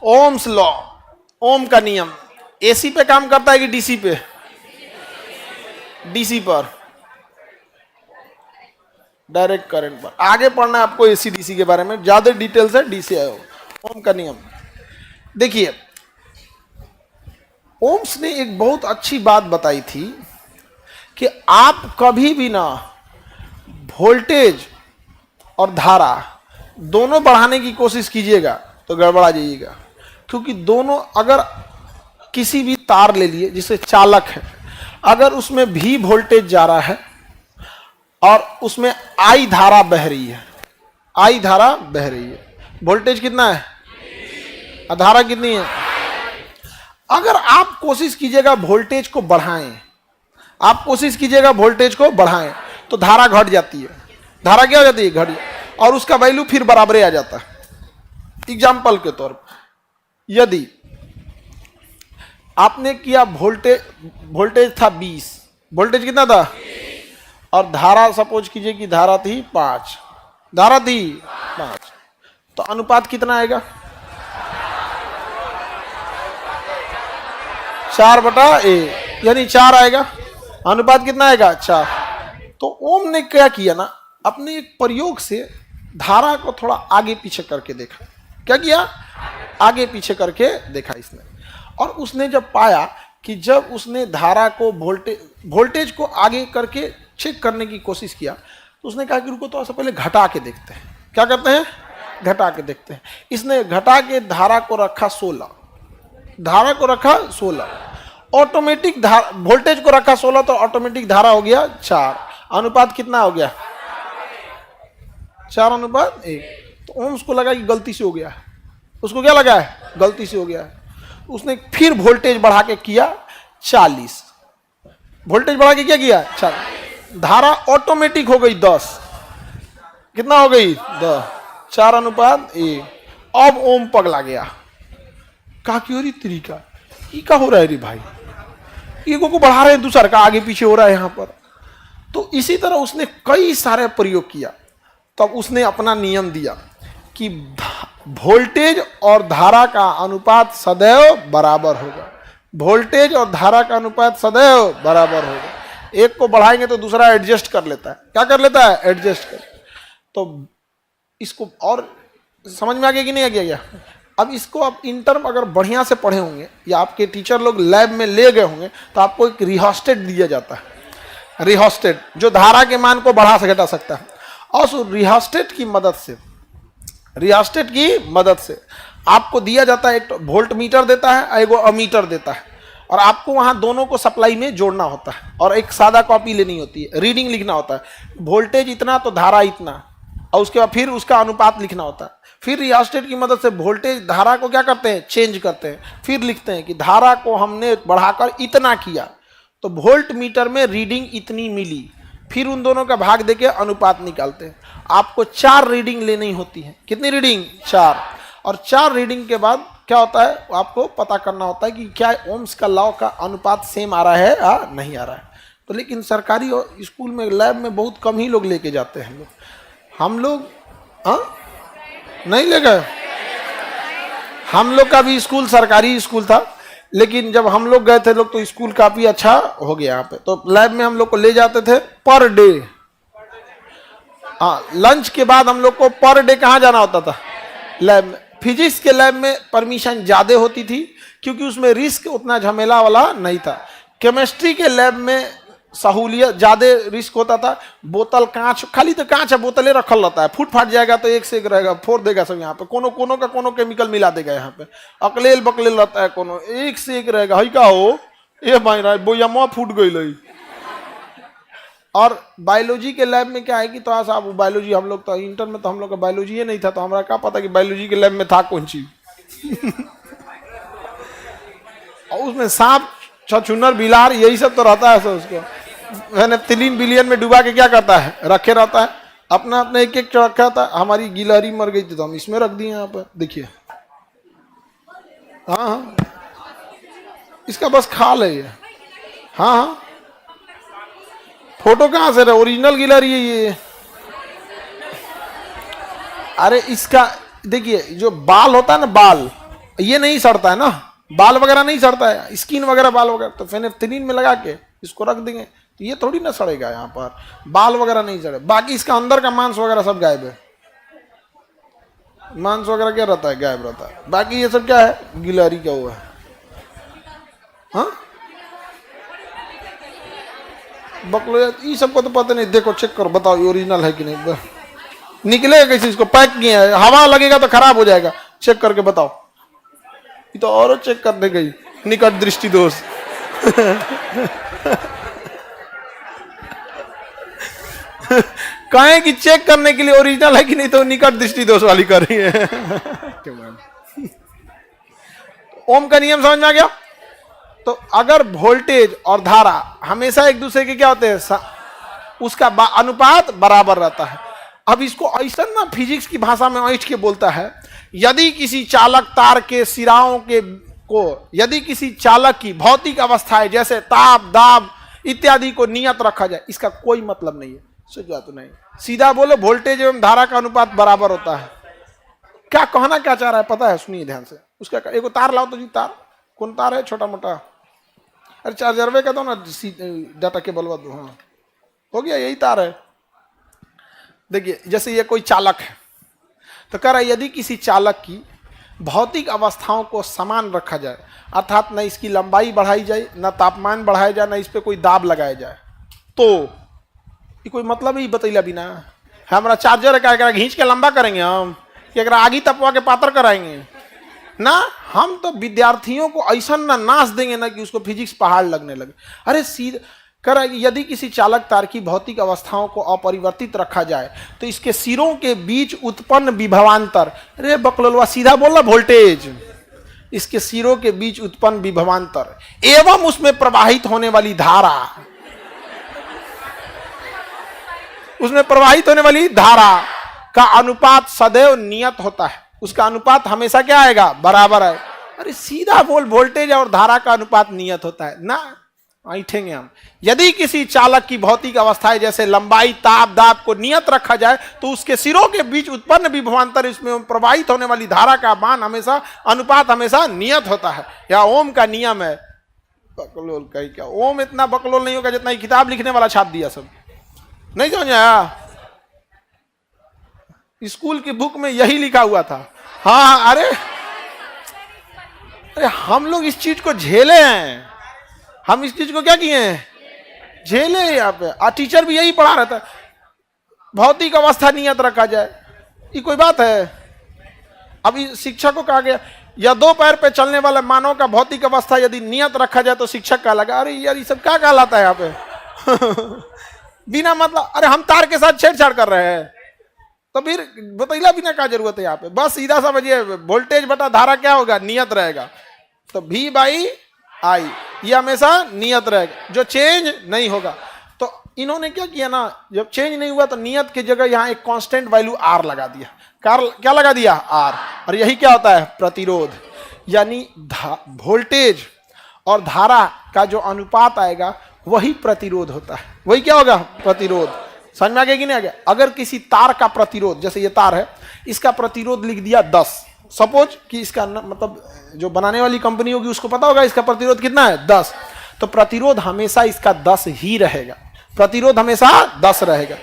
Ohm's law, ओम का नियम AC पे काम करता है कि डीसी पे? डीसी पर, डायरेक्ट करंट पर। आगे पढ़ना है आपको एसी डीसी के बारे में, ज्यादा डिटेल्स है डीसी आयो। ओम का नियम देखिए, ओम्स ने एक बहुत अच्छी बात बताई थी कि आप कभी भी ना वोल्टेज और धारा दोनों बढ़ाने की कोशिश कीजिएगा तो गड़बड़ा जाइएगा। क्योंकि दोनों, अगर किसी भी तार ले लिए जिसे चालक है, अगर उसमें भी वोल्टेज जा रहा है और उसमें आई धारा बह रही है, आई धारा बह रही है, वोल्टेज कितना है और धारा कितनी है? अगर आप कोशिश कीजिएगा वोल्टेज को बढ़ाएं, आप कोशिश कीजिएगा वोल्टेज को बढ़ाएं, तो धारा घट जाती है। धारा क्या हो जाती है? घट, और उसका वैल्यू फिर बराबर आ जाता है। एग्जाम्पल के तौर पर, यदि आपने किया वोल्टेज था 20, वोल्टेज कितना था? और धारा सपोज कीजिए कि धारा थी 5, धारा थी 5, तो अनुपात कितना आएगा? 4/1, यानी 4 आएगा। अनुपात कितना आएगा? 4। तो ओम ने क्या किया ना, अपने एक प्रयोग से धारा को थोड़ा आगे पीछे करके देखा। क्या किया? आगे पीछे करके देखा इसने, और उसने जब पाया कि जब उसने धारा को वोल्टेज को आगे करके चेक करने की कोशिश किया, तो उसने कहा कि रुको तो पहले घटा के देखते हैं। क्या करते हैं? घटा के देखते हैं। इसने घटा के धारा को रखा 16, धारा को रखा 16, ऑटोमेटिक वोल्टेज को रखा 16, तो ऑटोमेटिक धारा हो गया 4। अनुपात कितना हो गया? 4/1। तो ओम्स को लगा कि गलती से हो गया, उसको क्या लगा है? गलती से हो गया। उसने फिर वोल्टेज बढ़ा के किया 40, वोल्टेज बढ़ा के क्या किया? 40, धारा ऑटोमेटिक हो गई 10। कितना हो गई? 10। 4/1। अब ओम पगला गया, कहा कि अरे तरीका ये क्या हो रहा है रे भाई, ईगो को बढ़ा रहे हैं, दूसरा का आगे पीछे हो रहा है यहां पर। तो इसी तरह उसने कई सारे प्रयोग किया, तब उसने अपना नियम दिया कि वोल्टेज और धारा का अनुपात सदैव बराबर होगा। वोल्टेज और धारा का अनुपात सदैव बराबर होगा। एक को बढ़ाएंगे तो दूसरा एडजस्ट कर लेता है। क्या कर लेता है? एडजस्ट कर। तो इसको और समझ में आ गया कि नहीं आ गया? अब इसको आप इंटर अगर बढ़िया से पढ़े होंगे या आपके टीचर लोग लैब में ले गए होंगे, तो आपको एक रिहोस्टेट दिया जाता है। रिहोस्टेट जो धारा के मान को बढ़ा से घटा सकता है, और उस रिहोस्टेट की मदद से आपको दिया जाता है, एक वोल्ट मीटर देता है, एक अमीटर देता है, और आपको वहां दोनों को सप्लाई में जोड़ना होता है, और एक सादा कॉपी लेनी होती है, रीडिंग लिखना होता है, वोल्टेज इतना तो धारा इतना, और उसके बाद फिर उसका अनुपात लिखना होता है। फिर रियोस्टेट की मदद से वोल्टेज धारा को क्या करते हैं? चेंज करते हैं। फिर लिखते हैं कि धारा को हमने बढ़ाकर इतना किया, तो वोल्ट मीटर में रीडिंग इतनी मिली। फिर उन दोनों का भाग देके अनुपात निकालते हैं। आपको 4 रीडिंग लेनी होती है। कितनी रीडिंग? 4। और 4 रीडिंग के बाद क्या होता है? आपको पता करना होता है कि क्या ओम्स का लॉ का अनुपात सेम आ रहा है या नहीं आ रहा है। तो लेकिन सरकारी स्कूल में लैब में बहुत कम ही लोग लेके जाते हैं। हम लोग नहीं ले गए। हम लोग का भी स्कूल सरकारी स्कूल था, लेकिन जब हम लोग गए थे लोग, तो स्कूल काफी अच्छा हो गया यहाँ पे। तो लैब में हम लोग को ले जाते थे पर डे। लंच के बाद हम लोग को पर डे कहाँ जाना होता था? लैब में। फिजिक्स के लैब में परमिशन ज्यादा होती थी, क्योंकि उसमें रिस्क उतना झमेला वाला नहीं था। केमिस्ट्री के लैब में सहूलियत ज्यादा रिस्क होता था। बोतल कांच, खाली तो कांच है, बोतलें रखल रहता है, फूट फाट जाएगा तो एक से एक रहेगा, फोड़ देगा सब। यहाँ पे कोनो कोनो का कोनो केमिकल मिला देगा। यहाँ पे अकलेल बकलेल रहता है, कोनो एक से एक रहेगा। हई का हो ये मायना बोयमा फूट गई। और बायोलॉजी के लैब में क्या है कि थोड़ा सा बायोलॉजी, हम लोग तो इंटर में तो हम लोग का बायोलॉजी नहीं था, तो हमारा क्या पता कि बायोलॉजी के लैब में था कौन चीज। और उसमें सांप छछूनर बिलार यही सब तो रहता है। सब उसको मैंने 3 बिलियन में डुबा के क्या करता है? रखे रहता है। अपना अपना एक एक रखा था। हमारी गिलहरी मर गई थी तो हम इसमें रख दिए। यहाँ पर देखिए, हाँ, इसका बस खाल है ये। हाँ, फोटो कहाँ से रहा? ओरिजिनल गिलहरी है ये। अरे इसका देखिए, जो बाल होता है ना, बाल ये नहीं सड़ता है ना, बाल वगैरह नहीं सड़ता है, स्किन वगैरह बाल वगैरह, तो फेनेफ्थलीन में लगा के इसको रख देंगे तो ये थोड़ी ना सड़ेगा, यहाँ पर बाल वगैरह नहीं सड़े। बाकी इसका अंदर का मांस वगैरह सब गायब है, मांस वगैरह क्या रहता है, गायब रहता है। बाकी ये सब क्या है, गिलहरी क्या हुआ है। हाँ बकलो, ये सबको तो पता नहीं। देखो चेक करो, बताओ ये ओरिजिनल है कि नहीं, निकलेगा कैसे, इसको पैक किया है, हवा लगेगा तो खराब हो जाएगा, चेक करके बताओ। ये तो और चेक करने गई, निकट दृष्टि दोष। कहें कि चेक करने के लिए ओरिजिनल है कि नहीं, तो निकट दृष्टि दोष वाली कर रही है। ओम का नियम समझ में आ गया। तो अगर वोल्टेज और धारा हमेशा एक दूसरे के क्या होते हैं, उसका अनुपात बराबर रहता है। अब इसको ऐसा ना फिजिक्स की भाषा में ऐठ के बोलता है, यदि किसी चालक तार के सिराओं के को, यदि किसी चालक की भौतिक अवस्थाएं जैसे ताप दाब इत्यादि को नियत रखा जाए, इसका कोई मतलब नहीं है। सोचा तो नहीं, सीधा बोलो वोल्टेज एवं धारा का अनुपात बराबर होता है। क्या कहना क्या चाह रहा है पता है, सुनिए ध्यान से। उसका एक तार लाओ तो जी, तार कौन तार है, छोटा मोटा, अरे चार्जरवे का दो ना, डाटा केबल दो, हाँ हो गया, यही तार है। देखिए जैसे ये कोई चालक है, तो कह रहा है यदि किसी चालक की भौतिक अवस्थाओं को समान रखा जाए, अर्थात न इसकी लंबाई बढ़ाई जाए, न तापमान बढ़ाया जाए, न इस पर कोई दाब लगाया जाए, तो ये कोई मतलब ही बतैला बिना। हमारा चार्जर क्या घींच के लंबा करेंगे हम, कि अगर आगी तपवा के पातर कराएंगे ना, हम तो विद्यार्थियों को ऐसा ना नाश देंगे ना कि उसको फिजिक्स पहाड़ लगने लगे। अरे सीधा कर, यदि किसी चालक तार की भौतिक अवस्थाओं को अपरिवर्तित रखा जाए तो इसके सिरों के बीच उत्पन्न विभवांतर, अरे बकलोलवा सीधा बोलना, वोल्टेज, इसके सिरों के बीच उत्पन्न विभवांतर एवं उसमें प्रवाहित होने वाली धारा, उसमें प्रवाहित होने वाली धारा का अनुपात सदैव नियत होता है। उसका अनुपात हमेशा क्या आएगा, बराबर है। अरे सीधा बोल, वोल्टेज और धारा का अनुपात नियत होता है ना, ऐठेंगे हम। यदि किसी चालक की भौतिक अवस्थाएं जैसे लंबाई ताप दाब को नियत रखा जाए तो उसके सिरों के बीच उत्पन्न विभवांतर, इसमें प्रवाहित होने वाली धारा का मान हमेशा, अनुपात हमेशा नियत होता है। या ओम का नियम है। बकलोल कहीं क्या, ओम इतना बकलोल नहीं होगा जितना किताब लिखने वाला छाप दिया, सब नहीं समझ आया। स्कूल की बुक में यही लिखा हुआ था। हाँ अरे हम लोग इस चीज को झेले हैं, हम इस चीज को क्या किए हैं, झेले यहाँ पे। और टीचर भी यही पढ़ा रहता है, भौतिक अवस्था नियत रखा जाए, ये कोई बात है। अभी शिक्षक को कहा गया या दो पैर पे चलने वाला मानव का भौतिक अवस्था यदि नियत रखा जाए तो शिक्षक का लगा, अरे यार ये सब क्या कहलाता है यहाँ पे। बिना मतलब, अरे हम तार के साथ छेड़छाड़ कर रहे हैं, तो फिर बतैला बिना क्या जरूरत है यहाँ पे। बस सीधा समझिए, वोल्टेज बटा धारा क्या होगा, नियत रहेगा। तो V बाई आई ये हमेशा नियत रहेगा, जो चेंज नहीं होगा। तो इन्होंने क्या किया ना, जब चेंज नहीं हुआ तो नियत की जगह यहाँ एक कांस्टेंट वैल्यू R लगा दिया। क्या लगा दिया, R। और यही क्या होता है, प्रतिरोध। यानी वोल्टेज और धारा का जो अनुपात आएगा वही प्रतिरोध होता है। वही क्या होगा, प्रतिरोध। समझ में आ गया कि नहीं आ गया। अगर किसी तार का प्रतिरोध, जैसे ये तार है, इसका प्रतिरोध लिख दिया 10, सपोज कि इसका मतलब जो बनाने वाली कंपनी होगी उसको पता होगा इसका प्रतिरोध कितना है, 10, तो प्रतिरोध हमेशा इसका 10 ही रहेगा, प्रतिरोध हमेशा 10 रहेगा।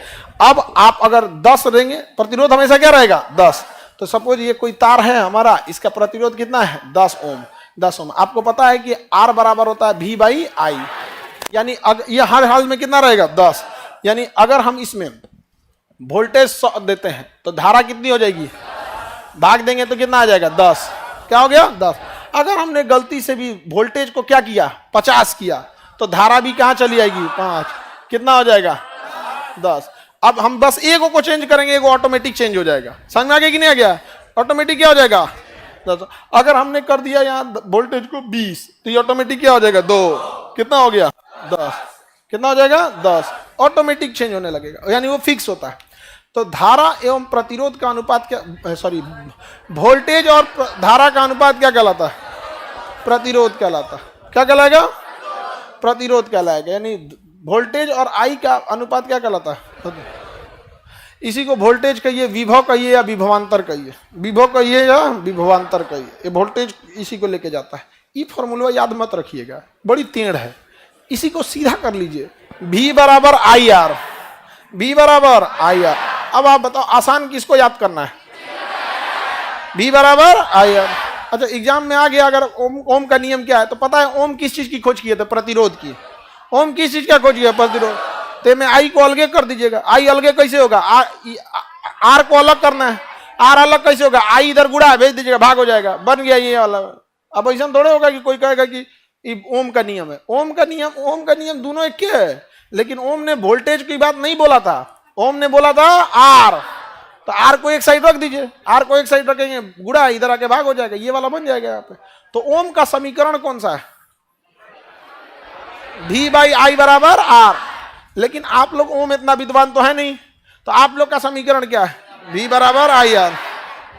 अब आप अगर 10 देंगे, प्रतिरोध हमेशा क्या रहेगा, 10। तो सपोज ये कोई तार है हमारा, इसका प्रतिरोध कितना है, 10 ओम। 10 ओम। आपको पता है कि R बराबर होता है V बाई आई, यानी ये हर हाल में कितना रहेगा, 10। यानी अगर हम इसमें वोल्टेज 100 देते हैं तो धारा कितनी हो जाएगी, भाग देंगे तो कितना आ जाएगा, 10। क्या हो गया, 10। अगर हमने गलती से भी वोल्टेज को क्या किया, 50 किया, तो धारा भी कहां चली जाएगी, 5। कितना हो जाएगा, 10। अब हम बस एगो को चेंज करेंगे, एगो ऑटोमेटिक चेंज हो जाएगा। समझ में आ गया कि नहीं आ गया, ऑटोमेटिक क्या हो जाएगा, 10। अगर हमने कर दिया यहाँ वोल्टेज को 20, तो ये ऑटोमेटिक क्या हो जाएगा, 2। कितना हो गया, 10। कितना हो जाएगा, 10। ऑटोमेटिक चेंज होने लगेगा, यानी वो फिक्स होता है। तो धारा एवं प्रतिरोध का अनुपात क्या, सॉरी, वोल्टेज और धारा का अनुपात क्या कहलाता है, प्रतिरोध कहलाता है। क्या कहलाएगा, प्रतिरोध कहलाएगा। यानी वोल्टेज और आई का अनुपात क्या कहलाता है। इसी को वोल्टेज कहिए, विभव कहिए या विभवांतर कहिए, विभव कहिए या विभवांतर कहिए, ये वोल्टेज इसी को लेके जाता है। ये फॉर्मूला याद मत रखिएगा, बड़ी टेढ़ है, इसी को सीधा कर लीजिए। V बराबर आई आर, V बराबर आई आर। अब आप बताओ आसान किसको याद करना है? V बराबर आई आर। अच्छा एग्जाम में आ गया अगर ओम का नियम क्या है तो पता है ओम किस चीज की खोज किए थे? प्रतिरोध की। ओम किस चीज का खोज किया? प्रतिरोध। तो में आई को अलगे कर दीजिएगा। आई अलगे कैसे होगा? आर को अलग करना है, आर अलग कैसे होगा? आई इधर गुड़ा भेज दीजिएगा, भाग हो जाएगा, बन गया ये वाला। अब ऐसा थोड़े होगा कि कोई कहेगा कि ओम का नियम है। ओम का नियम दोनों एक है, लेकिन ओम ने वोल्टेज की बात नहीं बोला था, ओम ने बोला था आर। तो आर को एक साइड रख दीजिए, आर को एक साइड रखेंगे, गुड़ा इधर आके भाग हो जाएगा, ये वाला बन जाएगा यहाँ पे। तो ओम का समीकरण कौन सा है? V बाई आई बराबर आर। लेकिन आप लोग ओम इतना विद्वान तो है नहीं, तो आप लोग का समीकरण क्या है? V बराबर आई आर,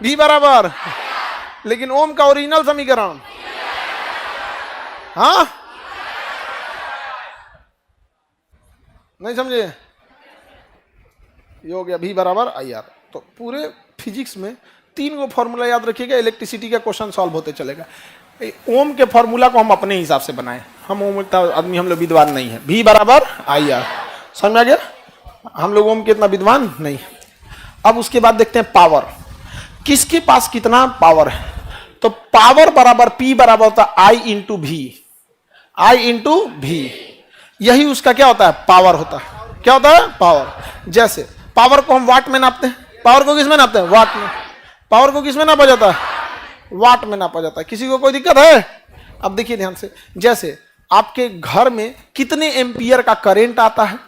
V बराबर, लेकिन ओम का ओरिजिनल समीकरण, हाँ नहीं समझे? ये हो गया V बराबर आई आर। तो पूरे फिजिक्स में 3 गो फॉर्मूला याद रखिएगा, इलेक्ट्रिसिटी का क्वेश्चन सॉल्व होते चलेगा। ओम के फॉर्मूला को हम अपने हिसाब से बनाए, हम ओम का आदमी, हम लोग विद्वान नहीं है। V बराबर आई आर, समझ में आ गया? हम लोग ओम के इतना विद्वान नहीं। अब उसके बाद देखते हैं पावर, किसके पास कितना पावर है। तो पावर बराबर P बराबर होता है I into V, I into V। यही उसका क्या होता है? पावर होता है। क्या होता है? पावर। जैसे पावर को हम वाट में नापते हैं, पावर को किस में नापते हैं? वाट में। पावर को किस में नापा जाता है? वाट में नापा जाता है। किसी को कोई दिक्कत है? अब देखिए ध्यान से, जैसे आपके घर में कितने एम्पियर का करंट आता है?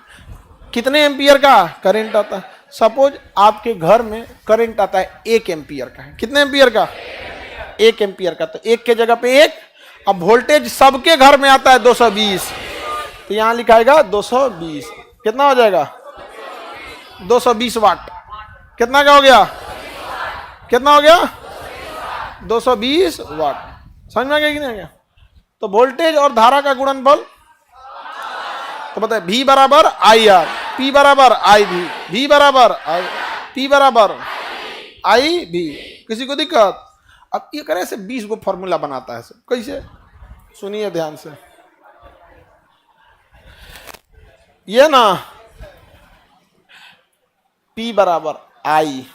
कितने एम्पियर का करंट आता है? सपोज आपके घर में करंट आता है 1 एम्पियर का है। कितने एम्पियर का? 1 एम्पियर का। तो 1 के जगह पे 1। अब वोल्टेज सबके घर में आता है 220, तो यहां लिखाएगा 220। कितना हो जाएगा? 220 वाट। कितना का हो गया? कितना हो गया? 220 वाट। समझ में आ गया कि नहीं आ गया? तो वोल्टेज और धारा का गुणनफल, तो बताए V बराबर आई आर, P बराबर आई भी, V बराबर आई, P बराबर आई भी। किसी को दिक्कत? अब ये करे से 20 को फॉर्मूला बनाता है। कैसे? सुनिए ध्यान से। ये ना P बराबर आई,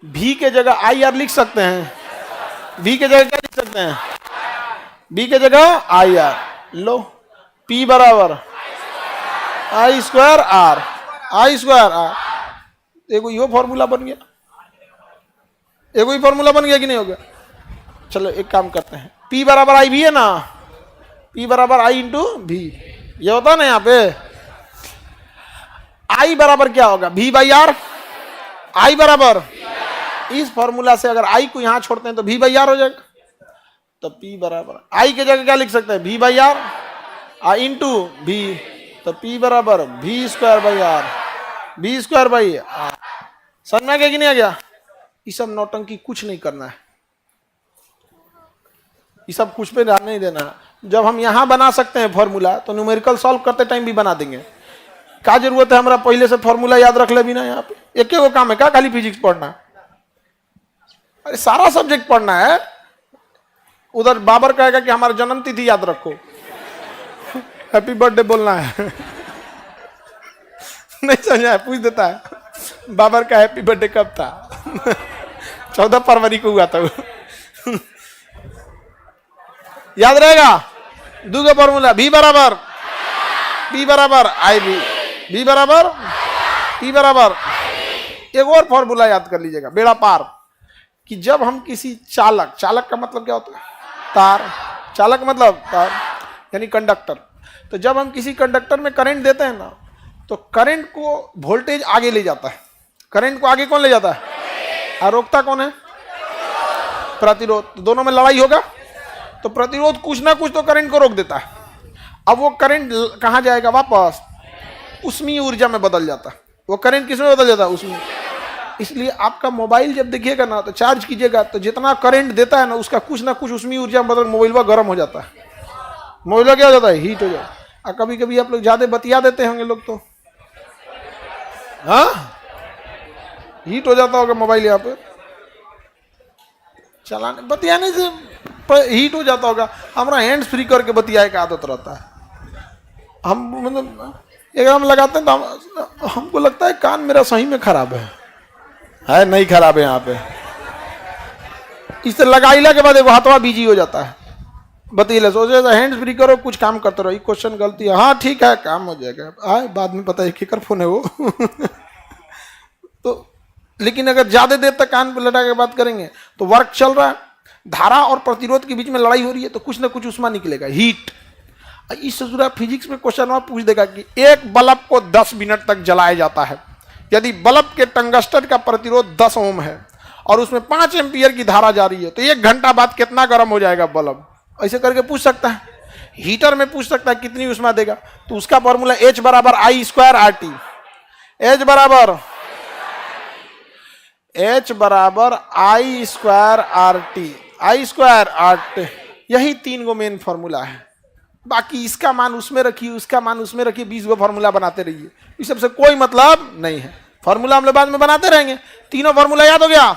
V के जगह आई आर लिख सकते हैं। V के जगह क्या लिख सकते हैं? V के जगह आई आर। लो P बराबर I square R, I square R. देखो यो फॉर्मूला बन गया, एक ही फॉर्मूला बन गया कि नहीं हो गया? चलो एक काम करते हैं, P बराबर आई भी है ना, P बराबर आई इंटू भी, ये होता है ना यहाँ पे। I बराबर क्या होगा? V by R. I बराबर, इस फॉर्मूला से अगर I को यहां छोड़ते हैं तो V बाई आर हो जाएगा। तो P बराबर I के जगह क्या लिख सकते हैं? V by R, I into V। तो P बराबर V square by R, V square by R. समझ में आ गया कि नहीं आ गया? ये सब नौटंकी कुछ नहीं करना है, ये सब कुछ पे ध्यान नहीं देना। जब हम यहां बना सकते हैं फॉर्मूला, तो न्यूमेरिकल सॉल्व करते टाइम भी बना देंगे। क्या जरूरत है हमारा पहले से फॉर्मूला याद रख ले बिना? यहाँ पे एक वो काम है क्या? खाली फिजिक्स पढ़ना? अरे सारा सब्जेक्ट पढ़ना है। उधर बाबर कहेगा कि हमारा जन्म तिथि याद रखो, हैप्पी बर्थडे बोलना है। नहीं समझा है? पूछ देता है बाबर का हैप्पी बर्थडे कब था? 14 फरवरी को हुआ था। याद रहेगा? दूसरा फॉर्मूला V बराबर, P बराबर आई भी, V बराबर P बराबर। एक और फॉर्मूला याद कर लीजिएगा, बेड़ा पार, कि जब हम किसी चालक, चालक का मतलब क्या होता है? तार। चालक मतलब तार यानी कंडक्टर। तो जब हम किसी कंडक्टर में करंट देते हैं ना, तो करंट को वोल्टेज आगे ले जाता है। करंट को आगे कौन ले जाता है? और रोकता कौन है? प्रतिरोध। तो दोनों में लड़ाई होगा, तो प्रतिरोध कुछ ना कुछ तो करंट को रोक देता है। अब वो करंट कहां जाएगा? वापस ऊष्मीय ऊर्जा में बदल जाता है। वो करंट किस में बदल जाता है? ऊष्मीय। इसलिए आपका मोबाइल जब देखिएगा ना, तो चार्ज कीजिएगा, तो जितना करंट देता है ना, उसका कुछ ना कुछ ऊष्मीय ऊर्जा में बदल मोबाइल गर्म हो जाता है। मोबाइल क्या हो जाता है? हीट हो जाता है। और कभी कभी आप लोग ज्यादा बतिया देते होंगे लोग, तो हाँ, हीट हो जाता होगा मोबाइल यहाँ पे चलाने बतियाने से हीट हो जाता होगा। हमारा हैंड्स फ्री करके बतियाए का आदत रहता है। हम मतलब एक हम लगाते हैं तो हमको लगता है कान मेरा सही में खराब है नहीं खराब है यहाँ पे। इस लगाइला के बाद एक हाथवा बिजी हो जाता है। बतीले सोचे हैंड्स फ्री करो, कुछ काम करते रहो। क्वेश्चन गलती है, हाँ ठीक है काम हो जाएगा, आए बाद में पता है केकर फोन है वो तो लेकिन अगर ज्यादा देर तक कान पर लटा के बात करेंगे तो वर्क चल रहा है, धारा और प्रतिरोध के बीच में लड़ाई हो रही है, तो कुछ ना कुछ उसमें निकलेगा हीट। इस जुड़ा फिजिक्स में क्वेश्चन वहां पूछ देगा कि एक बल्ब को 10 मिनट तक जलाया जाता है, यदि बल्ब के टंगस्टन का प्रतिरोध 10 ओम है और उसमें 5 एम्पियर की धारा जा रही है, तो 1 घंटा बाद कितना गर्म हो जाएगा बल्ब। ऐसे करके पूछ सकता है। हीटर में पूछ सकता है कितनी ऊष्मा देगा, तो उसका फॉर्मूला H बराबर I स्क्वायर RT। H बराबर I square RT, I square RT। यही 3 गो मेन फॉर्मूला है। बाकी इसका मान उसमें रखिए, उसका मान उसमें रखिए, 20 गो फॉर्मूला बनाते रहिए, इस सबसे कोई मतलब नहीं है। फॉर्मूला हम लोग बाद में बनाते रहेंगे। तीनों फॉर्मूला याद हो गया।